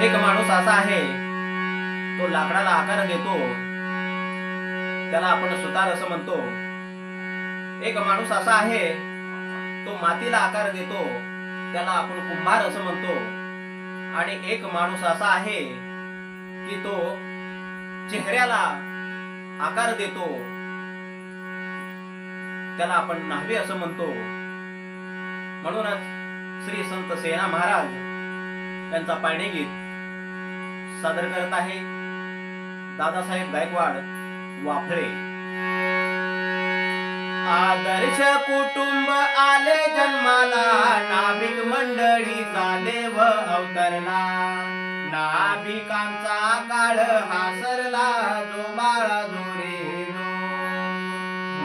एक माणूस असा आहे, तो लाकडाला आकार देतो, त्याला आपण सुतार असं म्हणतो. एक माणूस असा आहे, तो मातीला आकार देतो, त्याला आपण कुंभार असं म्हणतो. आणि एक माणूस असा आहे की तो चेहऱ्याला आकार देतो, त्याला आपण न्हावी असं म्हणतो. म्हणूनच श्री संत सेना महाराज यांचा पायणे गीत सादर करत आहे दादासाहेब गायकवाड वाफळे. आदर्श कुटुंब आले जन्माला, नाभिक मंडळीचा देव अवतरला. नाभिकांचा काळ हासरला, जो बाळा जोरे जो.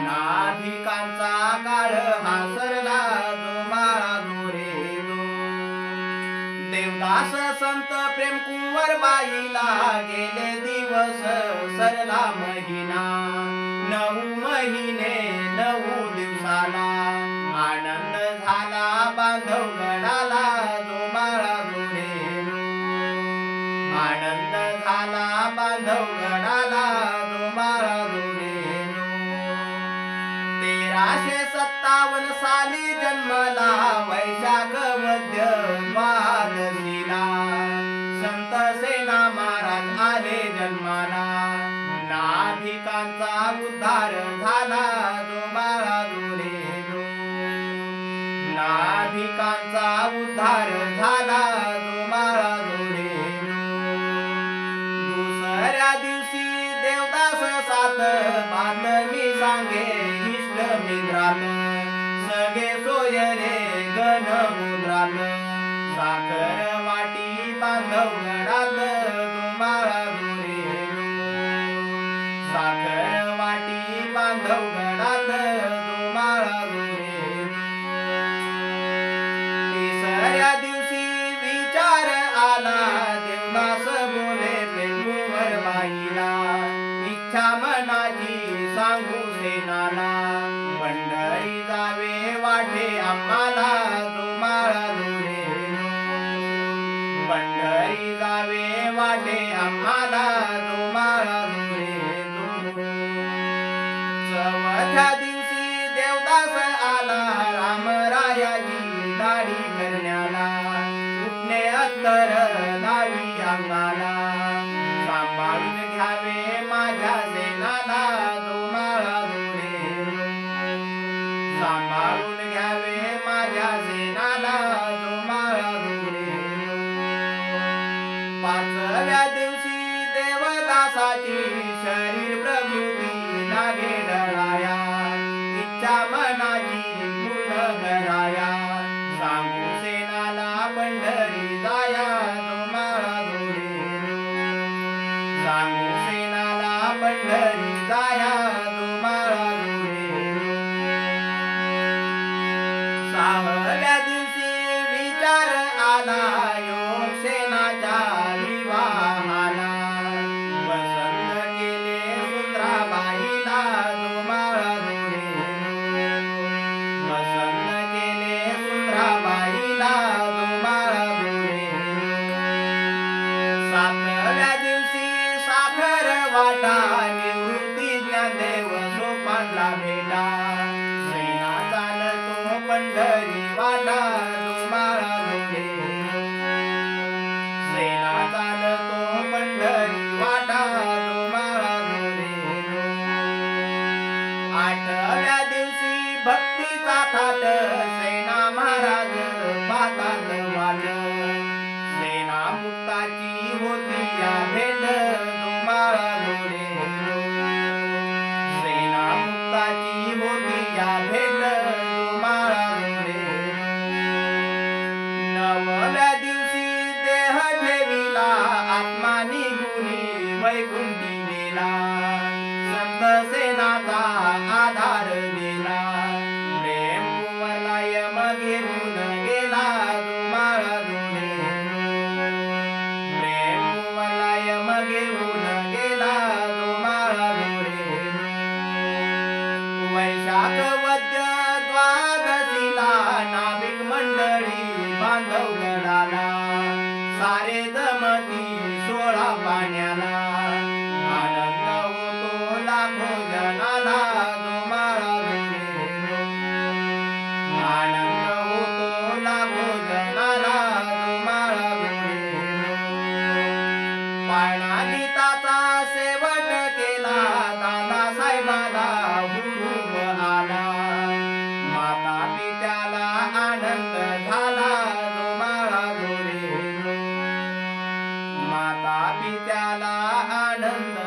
नाभिकांचा काळ हासरला, जो बाळा जोरे जो. देवदास संत प्रेम कुंवर बाईला, गेले दिवस सरला महिना. 9 महिने 9 दिवसाला, आनंद झाला बांधवगडाला, जो बाळा जोरे जो. आनंद झाला बांधवगडाला, जो बाळा जोरे जो. 1357 साली जन्मला, वैशाख मध्य द्वादशीला. संत सेना महाराज आले जन्माला, नाभिकांचा उद्धार झाला, जो बाळा जोरे जो. नाभिकांचा उद्धार झाला, जो बाळा जोरे जो. दुसऱ्या दिवशी देवदास सात बातमी सांगे इष्ट मित्रान. सगळे सोयरे गण मुद्रान, साखर वाटी बांधवगडात, जो बाळा जोरे जो. साखर वाटी बांधवगडात, जो बाळा जोरे जो. तिसऱ्या दिवशी विचार आला, देवदास बोले प्रेमकुंवर बाईला. इच्छा मनाची सांगू सेनाला, पंढरी जावे वाटे आम्हाला, जो बाळा जोरे जो. पंढरी जावे वाटे आम्हाला, जो बाळा जोरे जो. चौथ्या दिवशी देवदास आला, रामरायाची दाढी करण्याला. उठणे अत्तर लावी अंगाला, सांभाळून घ्यावे माझ्या सेनाला, जो बाळा जोरे जो. सांभाळून घ्यावे माझ्या सेनाला, जो बाळा जोरे जो. 5व्या दिवशी देवदासाची शरीर प्रकृती लागे डळाया. इच्छा मनाची पूर्ण कराया, सांगू सेनाला पंढरी जाया, जो बाळा जोरे जो. सांगू सेनाला पंढरी जाया, जो बाळा जोरे जो. 6व्या दिवशी विचार आला, योग सेनाच्या विवाहाला. पसंत केले सुंदराबाईला, जो बाळा जोरे जो. पसंत केले सुंदराबाईला, जो बाळा जोरे जो. 7व्या दिवशी साखर वाटा, निवृत्ती ज्ञानदेव सोपानला भेटा. सेना चालतो पंढरी वाटा, जो बाळा जोरे जो. सेना चालतो पंढरी वाटा, जो बाळा जोरे जो. 8व्या दिवशी भक्तीचा थाट, सेना महाराज पातात वाट. सेना मुक्ताची होती या भेट, जो बाळा जोरे जो. सेना मुक्ताची होती या भेट, जो बाळा जोरे जो. 9व्या दिवशी देह ठेविला, आत्मा निघुनी वैकुंठी गेला. संत सेनाचा आधार गेला, प्रेम कुंवरला यम घेऊन गेला, जो बाळा जोरे जो. प्रेम कुंवरला यम घेऊन गेला, जो बाळा जोरे जो. वैशाख वद्य द्वादशीला, नाभिक मंडळी बांधवगडाला. सारे जमती सोळा पाण्याला आनंद होतो लाखो जनाला जो माळा धुणे आनंद होतो लाखो जनाला जो माळा धुणे पाळणा गीताचा शेवट केला दादासाहेबाला हुरूप आला माता पित्याला आनंद झाला जो माळा धुणे माता पित्याला आनंद